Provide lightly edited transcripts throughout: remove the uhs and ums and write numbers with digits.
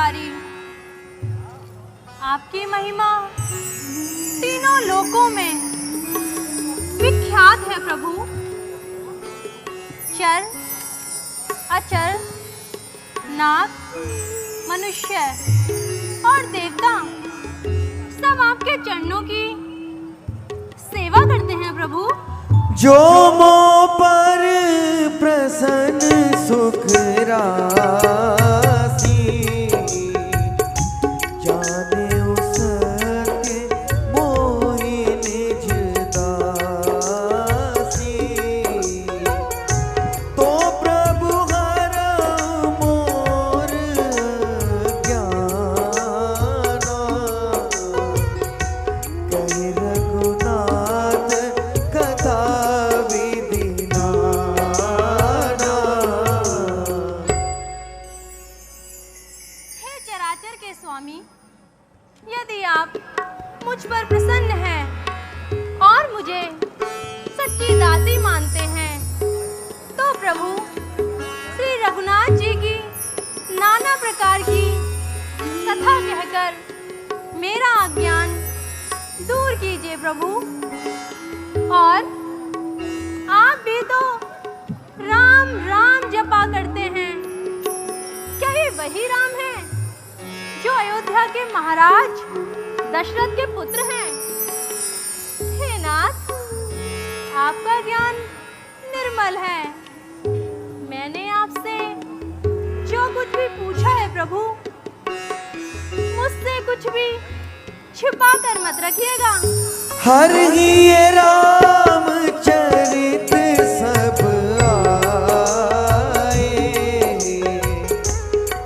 उपकारी, आपकी महिमा तीनों लोकों में विख्यात है प्रभु। चर, अचर, नाग, मनुष्य और देवता सब आपके चरणों की सेवा करते हैं प्रभु। जो मो पर प्रसन्न सुख राशि, जाने उसके मोहि निज दासी। तो प्रभु हर मोर ज्ञाना, कहि रघुनाथ कथा विधि नाना। हे चराचर के स्वामी, यदि आप मुझ पर प्रसन्न हैं और मुझे सच्ची दासी मानते हैं, तो प्रभु श्री रघुनाथ जी की नाना प्रकार की कथा कहकर मेरा अज्ञान दूर कीजिए प्रभु। और आप भी तो राम राम जपा करते हैं, क्या ये वही राम है जो अयोध्या के महाराज दशरथ के पुत्र हैं? हे नाथ, आपका ज्ञान निर्मल है। मैंने आपसे जो कुछ भी पूछा है प्रभु, मुझसे कुछ भी छिपा कर मत रखिएगा। हर ही ये राम चरित सब आए,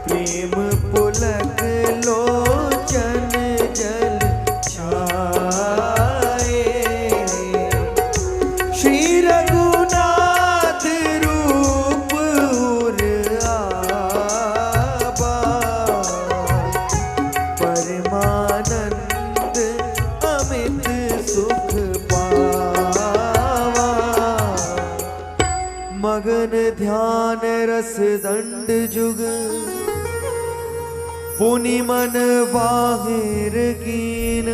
प्रेम पुलक लोचन जल छाए। श्री रघुनाथ रूप उर आबा, परमानंद अमित सुख पावा। मगन ध्यान रस दंड जुग, पुनि मन बाहिर कीन।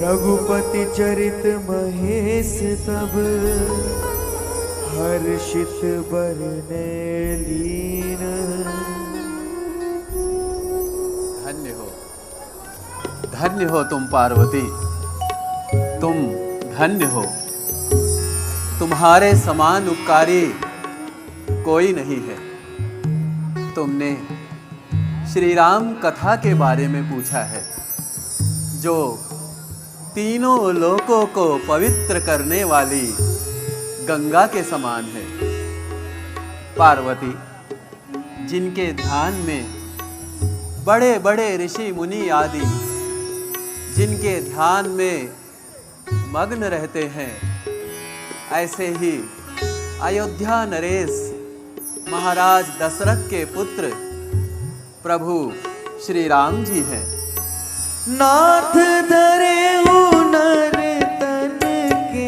रघुपति चरित महेश तब, हर्षित बरने लीन। धन्य हो तुम पार्वती, तुम धन्य हो। तुम्हारे समान उपकारी कोई नहीं है। तुमने श्री राम कथा के बारे में पूछा है, जो तीनों लोकों को पवित्र करने वाली गंगा के समान है। पार्वती, जिनके ध्यान में बड़े बड़े ऋषि मुनि आदि जिनके ध्यान में मग्न रहते हैं, ऐसे ही अयोध्या नरेश महाराज दशरथ के पुत्र प्रभु श्री राम जी हैं। नाथ धरे नर तन के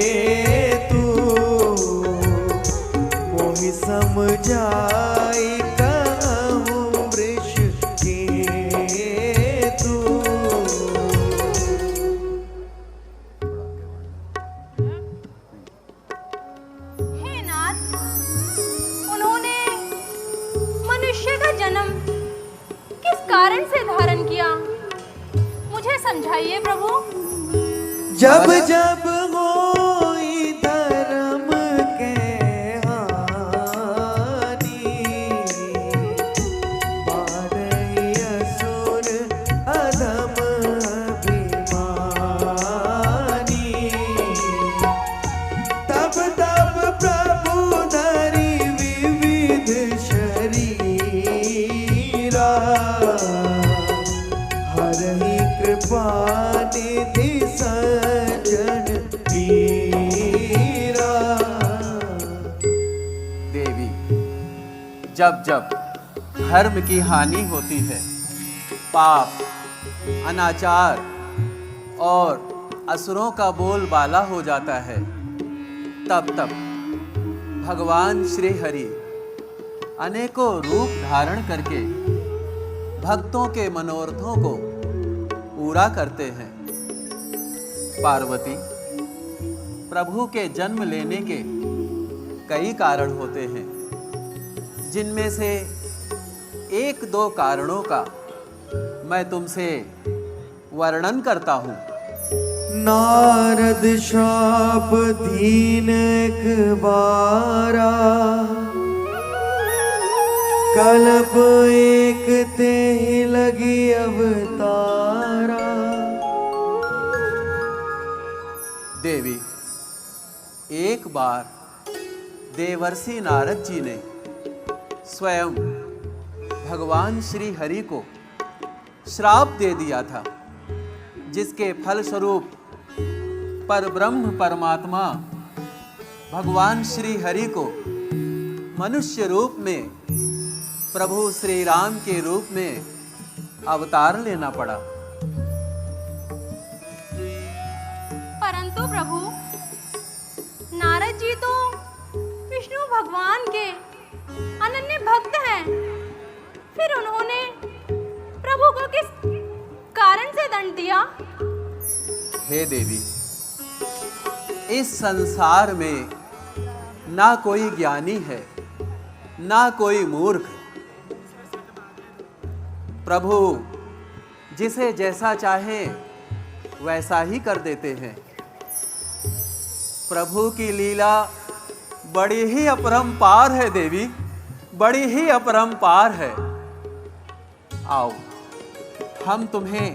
हेतु, मोहि समझाई कहूँ वृष केतु। हे नाथ, उन्होंने मनुष्य का जन्म किस कारण से धारण किया, मुझे समझाइए प्रभु। जब जब होई धर्म के हानि, बारई असुर अधम अभिमानी। तब तब प्रभु धरि विविध शरीरा, हरहि कृपा निधि सज्जन पीरा। देवी, जब जब धर्म की हानि होती है, पाप, अनाचार और असुरों का बोलबाला हो जाता है, तब तब भगवान श्री हरि अनेकों रूप धारण करके भक्तों के मनोरथों को पूरा करते हैं। पार्वती, प्रभु के जन्म लेने के कई कारण होते हैं, जिनमें से एक दो कारणों का मैं तुमसे वर्णन करता हूँ। नारद श्राप दीन एक बारा, कल्प एक ते लगी अवतारा। देवी, एक बार देवर्षि नारद जी ने स्वयं भगवान श्री हरि को श्राप दे दिया था, जिसके फलस्वरूप परब्रह्म परमात्मा भगवान श्री हरि को मनुष्य रूप में प्रभु श्री राम के रूप में अवतार लेना पड़ा। परंतु प्रभु, नारद जी तो विष्णु भगवान के अनन्य भक्त हैं, फिर उन्होंने प्रभु को किस कारण से दंड दिया? हे देवी, इस संसार में ना कोई ज्ञानी है, ना कोई मूर्ख। प्रभु जिसे जैसा चाहे वैसा ही कर देते हैं। प्रभु की लीला बड़ी ही अपरंपार है देवी, बड़ी ही अपरंपार है। आओ, हम तुम्हें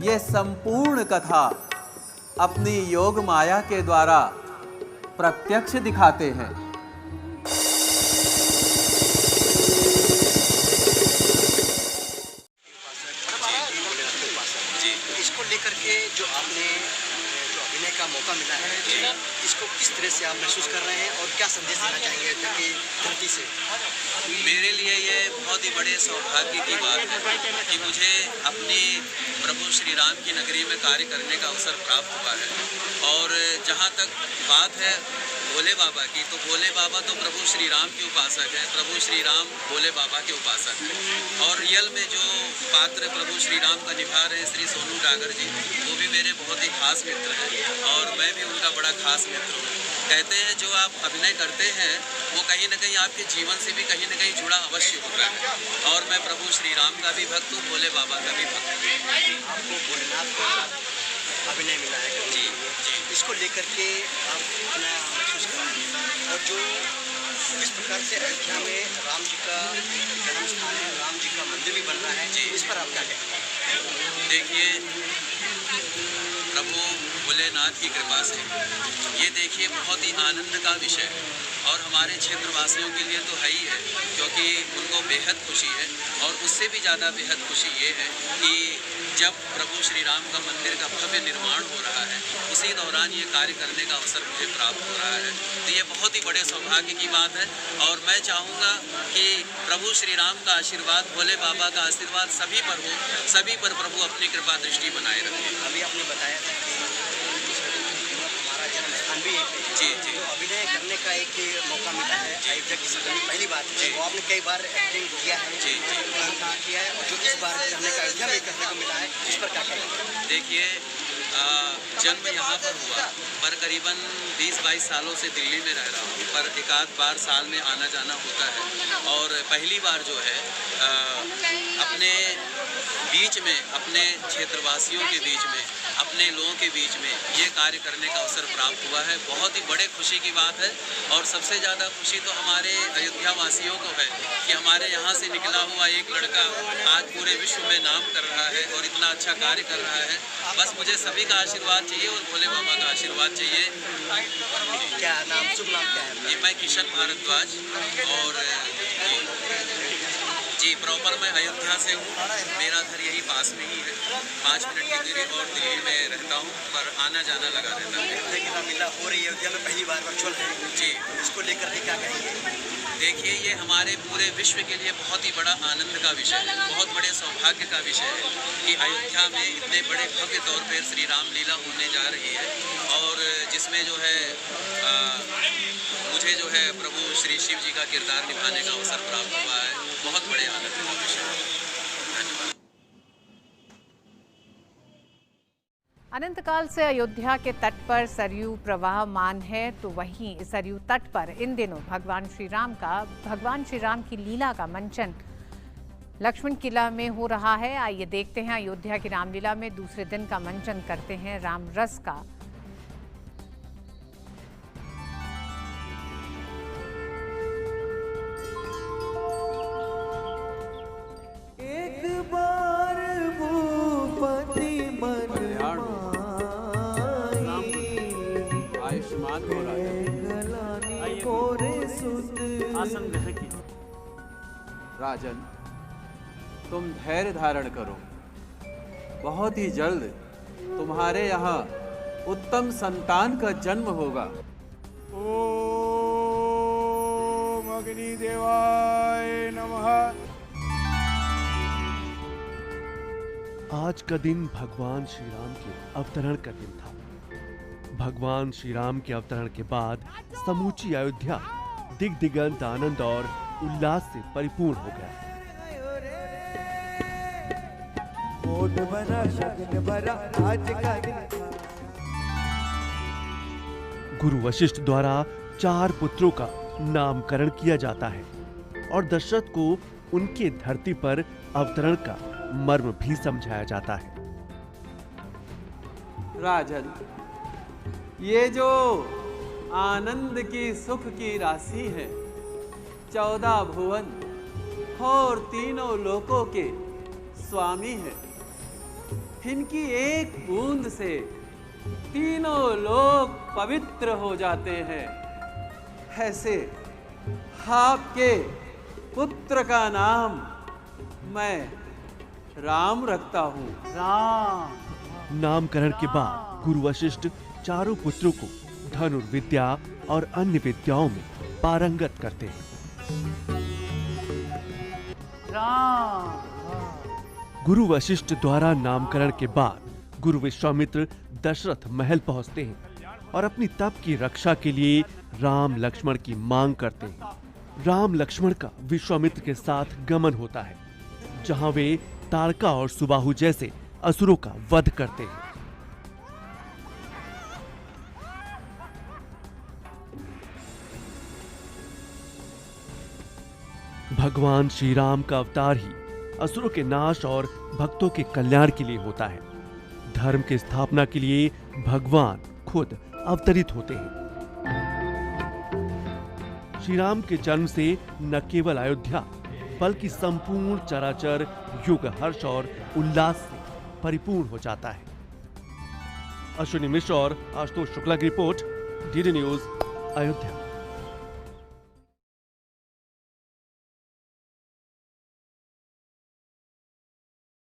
यह संपूर्ण कथा अपनी योग माया के द्वारा प्रत्यक्ष दिखाते हैं। इसको लेकर के जो आपने जो अभिनय का मौका मिला है, इसको किस तरह से आप महसूस कर रहे हैं और क्या संदेश देना चाहेंगे ताकि धरती से? मेरे लिए ये बहुत ही बड़े सौभाग्य की बात है कि मुझे अपनी प्रभु श्री राम की नगरी में कार्य करने का अवसर प्राप्त हुआ है। और जहाँ तक बात है भोले बाबा की, तो भोले बाबा तो प्रभु श्री राम के उपासक हैं, प्रभु श्री राम भोले बाबा के उपासक हैं। और रियल में जो पात्र प्रभु श्री राम का निभा रहे हैं श्री सोनू डागर जी, वो भी मेरे बहुत ही खास मित्र हैं और मैं भी उनका बड़ा खास मित्र हूँ। कहते हैं जो आप अभिनय करते हैं वो कहीं ना कहीं आपके जीवन से भी कहीं ना कहीं जुड़ा अवश्य होता है। और मैं प्रभु श्री राम का भी भक्त हूँ, भोले बाबा का भी भक्त हूँ। आपको भोलेनाथ को अभिनय मिला है जी जी, इसको लेकर के आप कितना महसूस कर रहे हैं और जो इस प्रकार से अयोध्या में राम जी का जन्म स्थान है, राम जी का मंदिर भी बन रहा है जी, इस पर आप क्या कहेंगे? देखिए प्रभु भोलेनाथ की कृपा से ये देखिए बहुत ही आनंद का विषय है और हमारे क्षेत्रवासियों के लिए तो है ही है, क्योंकि उनको बेहद खुशी है। और उससे भी ज़्यादा बेहद खुशी ये है कि जब प्रभु श्री राम का मंदिर का भव्य निर्माण हो रहा है, उसी दौरान ये कार्य करने का अवसर मुझे प्राप्त हो रहा है। तो ये बहुत ही बड़े सौभाग्य की बात है और मैं चाहूँगा कि प्रभु श्री राम का आशीर्वाद, भोले बाबा का आशीर्वाद सभी पर हो, सभी पर प्रभु अपनी कृपा दृष्टि बनाए रखें। अभी आपने बताया था कि हमारा जन्म स्थान भी एक है। जी जी, तो अभिनय करने का एक मौका मिला है अयोध्या की सदन में, पहली बात है वो आपने कई बार एक्टिंग किया है जी जी, कहाँ किया है और जो इस बार करने का अयोध्या में करने को मिला है, इस पर क्या कहेंगे? देखिए जन्म यहाँ पर हुआ, पर करीबन 20-22 सालों से दिल्ली में रह रहा हूँ, पर एक आध बार साल में आना जाना होता है। और पहली बार जो है अपने बीच में, अपने क्षेत्रवासियों के बीच में, अपने लोगों के बीच में ये कार्य करने का अवसर प्राप्त हुआ है। बहुत ही बड़े खुशी की बात है और सबसे ज़्यादा खुशी तो हमारे अयोध्या वासियों को है कि हमारे यहाँ से निकला हुआ एक लड़का आज पूरे विश्व में नाम कर रहा है और इतना अच्छा कार्य कर रहा है। बस मुझे सभी का आशीर्वाद चाहिए और भोले बाबा का आशीर्वाद चाहिए। क्या नाम, शुभ नाम क्या है? जी, मैं किशन भारद्वाज और जी प्रॉपर मैं अयोध्या से हूँ, मेरा घर यही पास में ही है, 5 मिनट की दूरी, और दिल्ली में रहता हूँ, पर आना जाना लगा रहता है। अयोध्या की रामलीला हो रही है, अयोध्या में पहली बार वर्चुअल है जी, इसको लेकर के क्या कहेंगे? देखिए ये हमारे पूरे विश्व के लिए बहुत ही बड़ा आनंद का विषय है, बहुत बड़े सौभाग्य का विषय है कि अयोध्या में इतने बड़े भव्य तौर पर श्री रामलीला होने जा रही है और जिसमें जो है मुझे जो जो है प्रभु श्री शिव जी का किरदार निभाने का अवसर प्राप्त हुआ है, बहुत बड़े आनंद का विषय है। धन्यवाद। अनंतकाल से अयोध्या के तट पर सरयू प्रवाहमान है, तो वहीं सरयू तट पर इन दिनों भगवान श्री राम की लीला का मंचन लक्ष्मण किला में हो रहा है। आइए देखते हैं अयोध्या की रामलीला में दूसरे दिन का मंचन करते हैं राम रस का। एक बार भूपति मन आयुष्मान हो रहा है। आसन ग्रहण की। राजन, तुम धैर्य धारण करो। बहुत ही जल्द तुम्हारे यहाँ उत्तम संतान का जन्म होगा। ओम अग्निदेवाय नमः। आज का दिन भगवान श्री राम के अवतरण का दिन था। भगवान श्री राम के अवतरण के बाद समूची अयोध्या दिग्दिगंत आनंद और उल्लास से परिपूर्ण हो गया। मोट बना शगन भरा आज का दिन। गुरु वशिष्ठ द्वारा 4 पुत्रों का नामकरण किया जाता है और दशरथ को उनके धरती पर अवतरण का मर्म भी समझाया जाता है। राजन, ये जो आनंद की सुख की राशि है, 14 भुवन और तीनों लोकों के स्वामी है। इनकी एक बूंद से तीनों लोक पवित्र हो जाते हैं। ऐसे आपके पुत्र का नाम मैं राम रखता हूँ। राम। नामकरण के बाद गुरु वशिष्ठ 4 पुत्रों को धनुर्विद्या और अन्य विद्याओं में पारंगत करते हैं। राम। गुरु वशिष्ठ द्वारा नामकरण के बाद गुरु विश्वामित्र दशरथ महल पहुंचते हैं और अपनी तप की रक्षा के लिए राम लक्ष्मण की मांग करते हैं। राम लक्ष्मण का विश्वामित्र के साथ गमन होता है, जहां वे तारका और सुबाहु जैसे असुरों का वध करते हैं। भगवान श्री राम का अवतार ही असुरों के नाश और भक्तों के कल्याण के लिए होता है। धर्म की स्थापना के लिए भगवान खुद अवतरित होते हैं। श्री राम के जन्म से न केवल अयोध्या बल्कि संपूर्ण चराचर युग हर्ष और उल्लास से परिपूर्ण हो जाता है। अश्विनी मिश्र और आशुतोष शुक्ला की रिपोर्ट, डीडी न्यूज, अयोध्या।